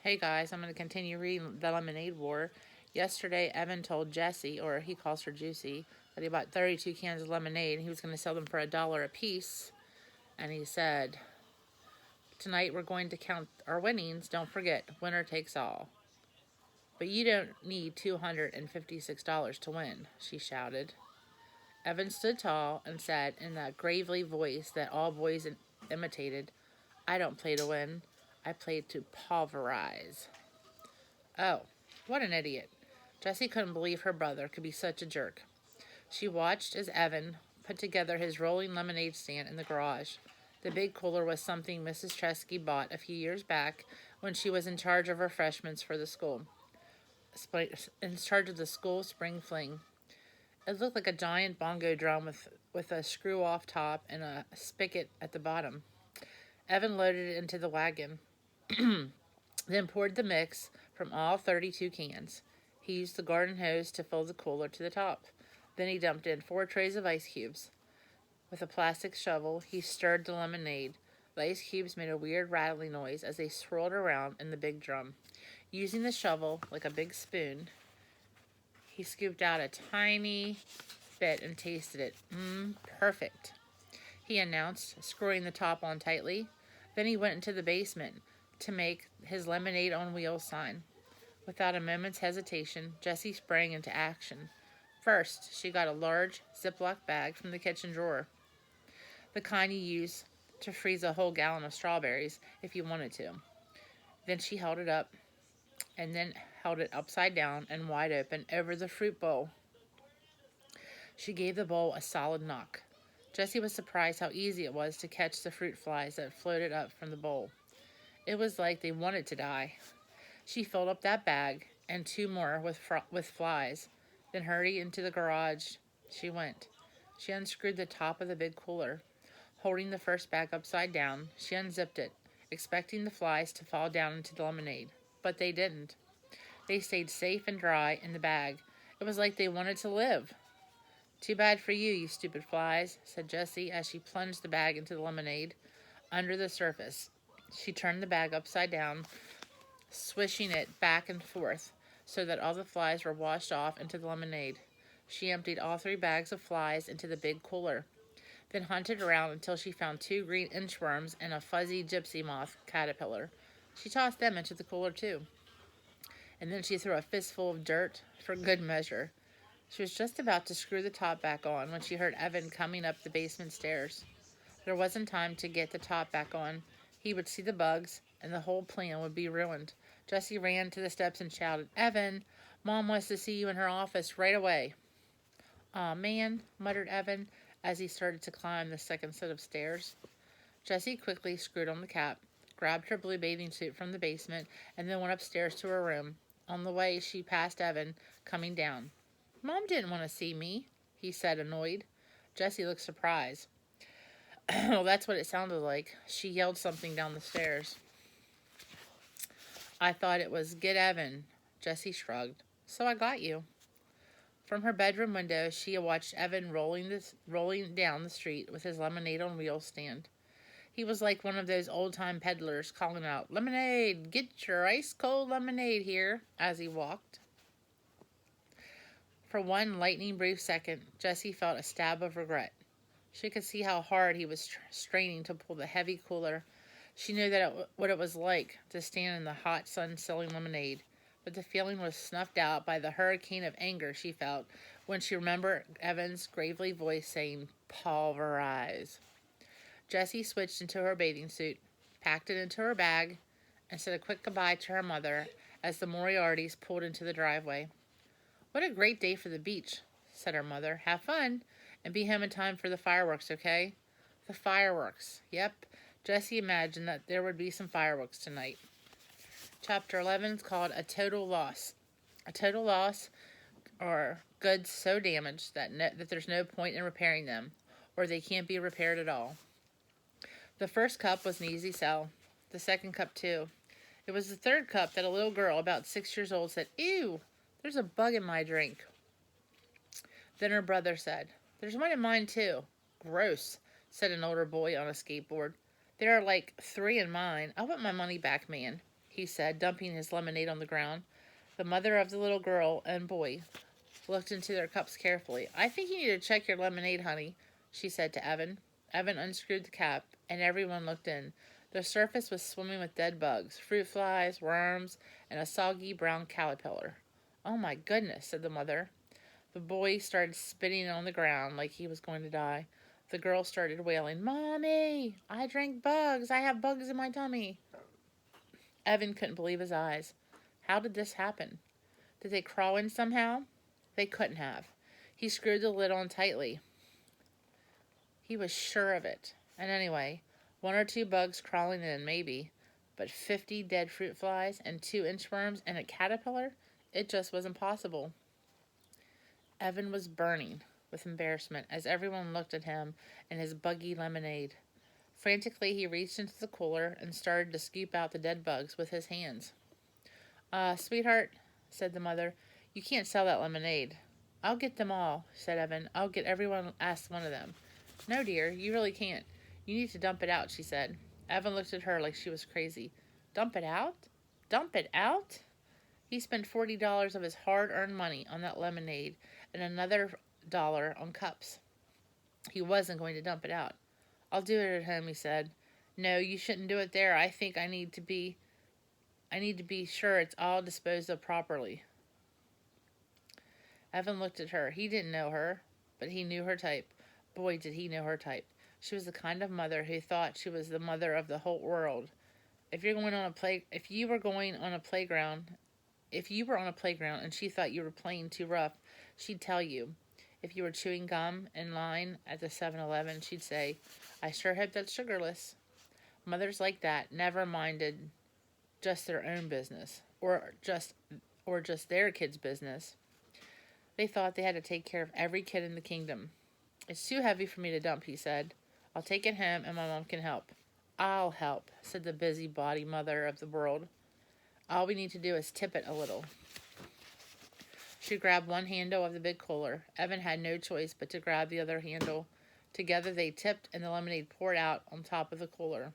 Hey guys, I'm going to continue reading The Lemonade War. Yesterday, Evan told Jessie, or he calls her Juicy, that he bought 32 cans of lemonade and he was going to sell them for $1 a piece. And he said, "Tonight we're going to count our winnings. Don't forget, winner takes all." "But you don't need $256 to win," she shouted. Evan stood tall and said in that gravely voice that all boys imitated, "I don't play to win. I play to pulverize." Oh, what an idiot. Jessie couldn't believe her brother could be such a jerk. She watched as Evan put together his rolling lemonade stand in the garage. The big cooler was something Mrs. Tresky bought a few years back when she was in charge of refreshments for the school. In charge of the school spring fling. It looked like a giant bongo drum with a screw-off top and a spigot at the bottom. Evan loaded it into the wagon, then poured the mix from all 32 cans. He used the garden hose to fill the cooler to the top. Then he dumped in 4 trays of ice cubes. With a plastic shovel, he stirred the lemonade. The ice cubes made a weird rattling noise as they swirled around in the big drum. Using the shovel like a big spoon, he scooped out a tiny bit and tasted it. Perfect, he announced, screwing the top on tightly. Then he went into the basement to make his lemonade on wheels sign. Without a moment's hesitation, Jessie sprang into action. First, she got a large Ziploc bag from the kitchen drawer, the kind you use to freeze a whole gallon of strawberries if you wanted to. Then she held it up, and then held it upside down and wide open over the fruit bowl. She gave the bowl a solid knock. Jessie was surprised how easy it was to catch the fruit flies that floated up from the bowl. It was like they wanted to die. She filled up that bag and 2 more with flies, then hurried into the garage. She went. She unscrewed the top of the big cooler. Holding the first bag upside down, she unzipped it, expecting the flies to fall down into the lemonade. But they didn't. They stayed safe and dry in the bag. It was like they wanted to live. "Too bad for you, you stupid flies," said Jessie as she plunged the bag into the lemonade. Under the surface, she turned the bag upside down, swishing it back and forth so that all the flies were washed off into the lemonade. She emptied all 3 bags of flies into the big cooler, then hunted around until she found 2 green inchworms and a fuzzy gypsy moth caterpillar. She tossed them into the cooler too. And then she threw a fistful of dirt for good measure. She was just about to screw the top back on when she heard Evan coming up the basement stairs. There wasn't time to get the top back on. He would see the bugs, and the whole plan would be ruined. Jessie ran to the steps and shouted, "Evan, Mom wants to see you in her office right away." "Aw, man," muttered Evan as he started to climb the second set of stairs. Jessie quickly screwed on the cap, grabbed her blue bathing suit from the basement, and then went upstairs to her room. On the way, she passed Evan, coming down. "Mom didn't want to see me," he said, annoyed. Jessie looked surprised. Well, that's what it sounded like. She yelled something down the stairs. "I thought it was get Evan," Jessie shrugged. "So I got you." From her bedroom window, she watched Evan rolling down the street with his lemonade on wheels stand. He was like one of those old-time peddlers calling out, "Lemonade! Get your ice-cold lemonade here," as he walked. For one lightning-brief second, Jessie felt a stab of regret. She could see how hard he was straining to pull the heavy cooler. She knew what it was like to stand in the hot sun selling lemonade, but the feeling was snuffed out by the hurricane of anger she felt when she remembered Evan's gravely voice saying, "Pulverize." Jessie switched into her bathing suit, packed it into her bag, and said a quick goodbye to her mother as the Moriartys pulled into the driveway. "What a great day for the beach," said her mother. "Have fun, and be home in time for the fireworks, okay?" The fireworks. Yep, Jessie imagined that there would be some fireworks tonight. Chapter 11 is called A Total Loss. A total loss are goods so damaged that there's no point in repairing them, or they can't be repaired at all. The first cup was an easy sell. The second cup, too. It was the third cup that a little girl about 6 years old said, "Ew, there's a bug in my drink." Then her brother said, "There's one in mine, too." "Gross," said an older boy on a skateboard. "There are like 3 in mine. I want my money back, man." he said, dumping his lemonade on the ground. The mother of the little girl and boy looked into their cups carefully. I think you need to check your lemonade, honey, she said to Evan. Evan unscrewed the cap, and everyone looked in. The surface was swimming with dead bugs, fruit flies, worms, and a soggy brown caterpillar. Oh my goodness, said the mother. The boy started spitting on the ground like he was going to die. The girl started wailing, Mommy, I drank bugs. I have bugs in my tummy. Evan couldn't believe his eyes. How did this happen? Did they crawl in somehow? They couldn't have. He screwed the lid on tightly. He was sure of it. And anyway, 1 or 2 bugs crawling in, maybe. But 50 dead fruit flies and 2 inchworms and a caterpillar? It just wasn't possible. Evan was burning with embarrassment as everyone looked at him and his buggy lemonade. Frantically, he reached into the cooler and started to scoop out the dead bugs with his hands. Sweetheart, said the mother, you can't sell that lemonade. I'll get them all, said Evan. I'll get everyone asked one of them. No, dear, you really can't. You need to dump it out, she said. Evan looked at her like she was crazy. Dump it out? Dump it out? He spent $40 of his hard-earned money on that lemonade and another $1 on cups. He wasn't going to dump it out. I'll do it at home, he said. No, you shouldn't do it there. I think I need to be sure it's all disposed of properly. Evan looked at her. He didn't know her, but he knew her type. Boy, did he know her type. She was the kind of mother who thought she was the mother of the whole world. If you were on a playground and she thought you were playing too rough, she'd tell you. If you were chewing gum in line at the 7-Eleven, she'd say, I sure hope that's sugarless. Mothers like that never minded just their own business or just their kids' business. They thought they had to take care of every kid in the kingdom. It's too heavy for me to dump, he said. I'll take it home and my mom can help. I'll help, said the busybody mother of the world. All we need to do is tip it a little. She grabbed one handle of the big cooler. Evan had no choice but to grab the other handle. Together they tipped and the lemonade poured out on top of the cooler.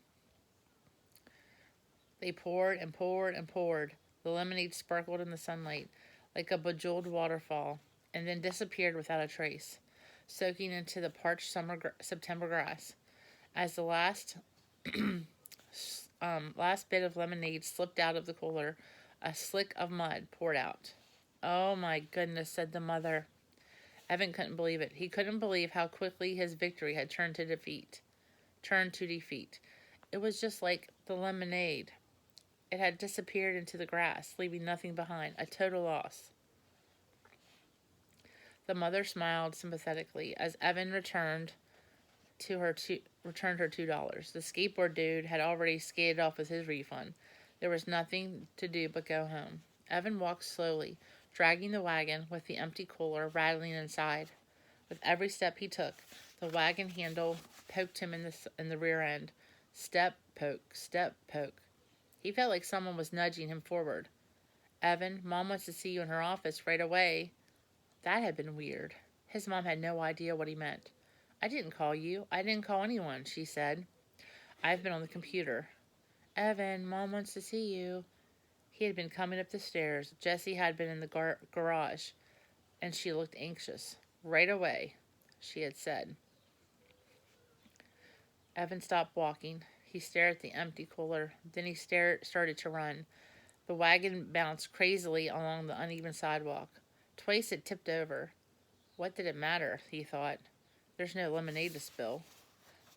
They poured and poured and poured. The lemonade sparkled in the sunlight like a bejeweled waterfall and then disappeared without a trace, soaking into the parched September grass. As the last bit of lemonade slipped out of the cooler, a slick of mud poured out. Oh my goodness, said the mother. Evan couldn't believe it. He couldn't believe how quickly his victory had turned to defeat. It was just like the lemonade. It had disappeared into the grass, leaving nothing behind. A total loss. The mother smiled sympathetically as Evan returned her $2. The skateboard dude had already skated off with his refund. There was nothing to do but go home. Evan walked slowly, dragging the wagon with the empty cooler rattling inside. With every step he took, the wagon handle poked him in the rear end. Step, poke, step, poke. He felt like someone was nudging him forward. Evan, Mom wants to see you in her office right away. That had been weird. His mom had no idea what he meant. I didn't call you. I didn't call anyone, she said. I've been on the computer. Evan, Mom wants to see you. He had been coming up the stairs. Jessie had been in the garage, and she looked anxious. Right away, she had said. Evan stopped walking. He stared at the empty cooler. Then he started to run. The wagon bounced crazily along the uneven sidewalk. Twice it tipped over. What did it matter, he thought. There's no lemonade to spill.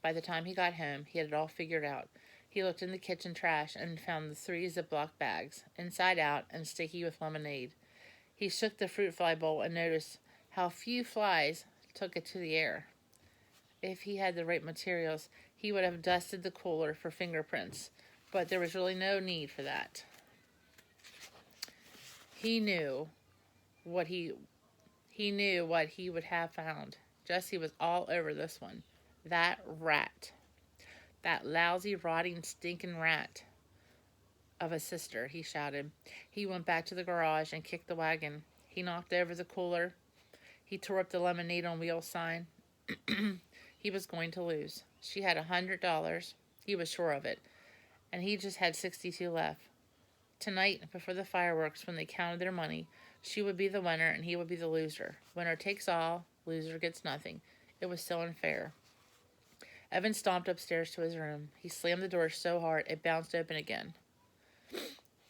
By the time he got home, he had it all figured out. He looked in the kitchen trash and found the 3 Ziploc bags, inside out and sticky with lemonade. He shook the fruit fly bowl and noticed how few flies took it to the air. If he had the right materials, he would have dusted the cooler for fingerprints, but there was really no need for that. He knew what he would have found. Jessie was all over this one. That rat. That lousy, rotting, stinking rat of a sister, he shouted. He went back to the garage and kicked the wagon. He knocked over the cooler. He tore up the lemonade on wheel sign. He was going to lose. She had $100. He was sure of it. And he just had 62 left. Tonight, before the fireworks, when they counted their money, she would be the winner and he would be the loser. Winner takes all, loser gets nothing. It was so unfair. Evan stomped upstairs to his room. He slammed the door so hard it bounced open again.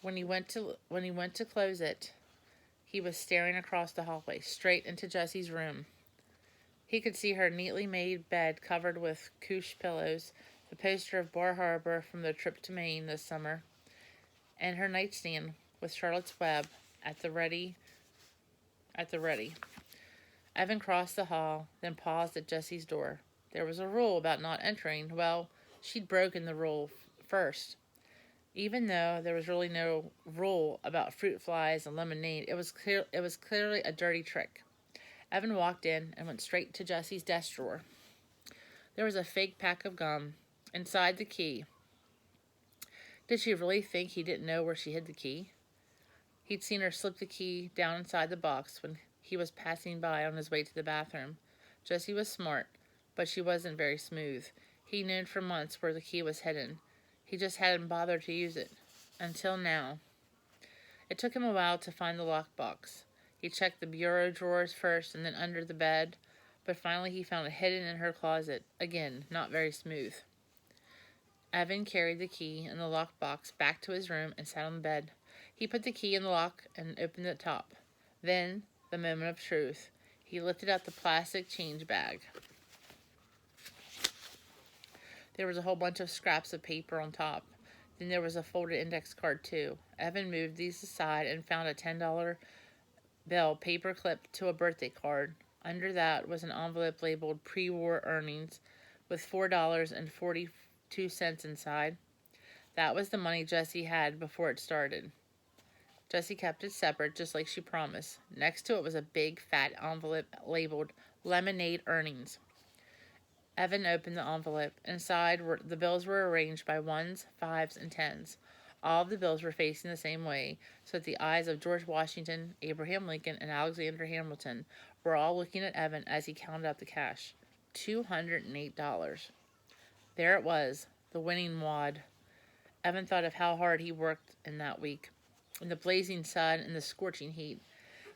When he went to close it, he was staring across the hallway, straight into Jessie's room. He could see her neatly made bed covered with couche pillows, the poster of Bar Harbor from their trip to Maine this summer, and her nightstand with Charlotte's Web at the ready. Evan crossed the hall, then paused at Jessie's door. There was a rule about not entering. Well, she'd broken the rule first. Even though there was really no rule about fruit flies and lemonade, it was clearly a dirty trick. Evan walked in and went straight to Jessie's desk drawer. There was a fake pack of gum. Inside, the key. Did she really think he didn't know where she hid the key? He'd seen her slip the key down inside the box when he was passing by on his way to the bathroom. Jessie was smart, but she wasn't very smooth. He'd known for months where the key was hidden. He just hadn't bothered to use it. Until now. It took him a while to find the lockbox. He checked the bureau drawers first and then under the bed, but finally he found it hidden in her closet. Again, not very smooth. Evan carried the key and the lockbox back to his room and sat on the bed. He put the key in the lock and opened the top. Then, the moment of truth. He lifted out the plastic change bag. There was a whole bunch of scraps of paper on top. Then there was a folded index card, too. Evan moved these aside and found a $10 bill paper clipped to a birthday card. Under that was an envelope labeled pre-war earnings with $4.42 inside. That was the money Jessie had before it started. Jessie kept it separate, just like she promised. Next to it was a big, fat envelope labeled lemonade earnings. Evan opened the envelope. Inside, the bills were arranged by ones, fives, and tens. All of the bills were facing the same way, so that the eyes of George Washington, Abraham Lincoln, and Alexander Hamilton were all looking at Evan as he counted out the cash. $208. There it was, the winning wad. Evan thought of how hard he worked in that week, in the blazing sun and the scorching heat.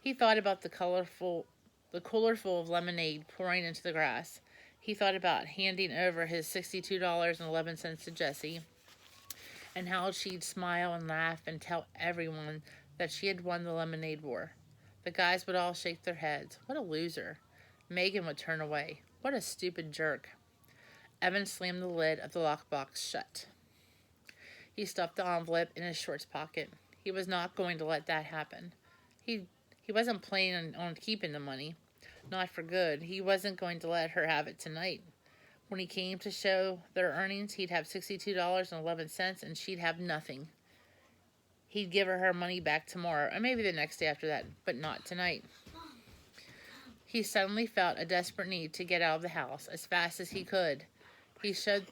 He thought about the cooler full of lemonade pouring into the grass. He thought about handing over his $62.11 to Jessie, and how she'd smile and laugh and tell everyone that she had won the lemonade war. The guys would all shake their heads. What a loser. Megan would turn away. What a stupid jerk. Evan slammed the lid of the lockbox shut. He stuffed the envelope in his shorts pocket. He was not going to let that happen. He wasn't planning on keeping the money. Not for good. He wasn't going to let her have it tonight. When he came to show their earnings, he'd have $62.11 and she'd have nothing. He'd give her money back tomorrow, or maybe the next day after that, but not tonight. He suddenly felt a desperate need to get out of the house as fast as he could. He shoved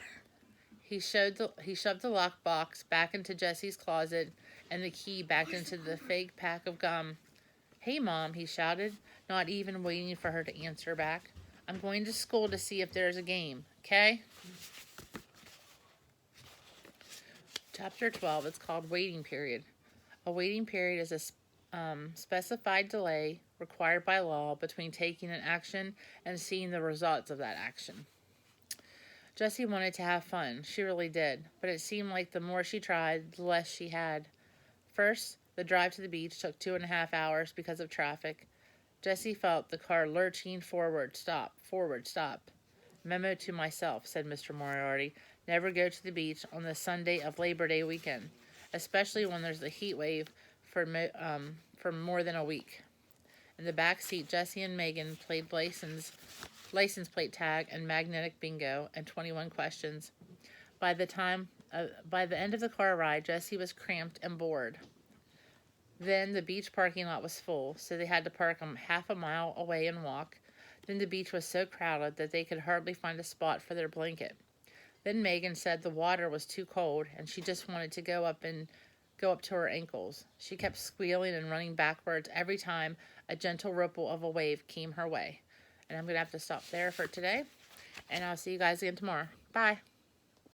the lockbox back into Jessie's closet and the key back into the fake pack of gum. "Hey, Mom," he shouted, not even waiting for her to answer back. "I'm going to school to see if there's a game, okay?" Chapter 12, it's called Waiting Period. A waiting period is a specified delay required by law between taking an action and seeing the results of that action. Jessie wanted to have fun. She really did. But it seemed like the more she tried, the less she had. First, the drive to the beach took 2.5 hours because of traffic. Jessie felt the car lurching forward, stop. Memo to myself, said Mr. Moriarty. Never go to the beach on the Sunday of Labor Day weekend, especially when there's a heat wave for more than a week. In the back seat, Jessie and Megan played license plate tag and magnetic bingo and 21 questions. By the end of the car ride, Jessie was cramped and bored. Then the beach parking lot was full, so they had to park half a mile away and walk. Then the beach was so crowded that they could hardly find a spot for their blanket. Then Megan said the water was too cold and she just wanted to go up to her ankles. She kept squealing and running backwards every time a gentle ripple of a wave came her way. And I'm going to have to stop there for today. And I'll see you guys again tomorrow. Bye.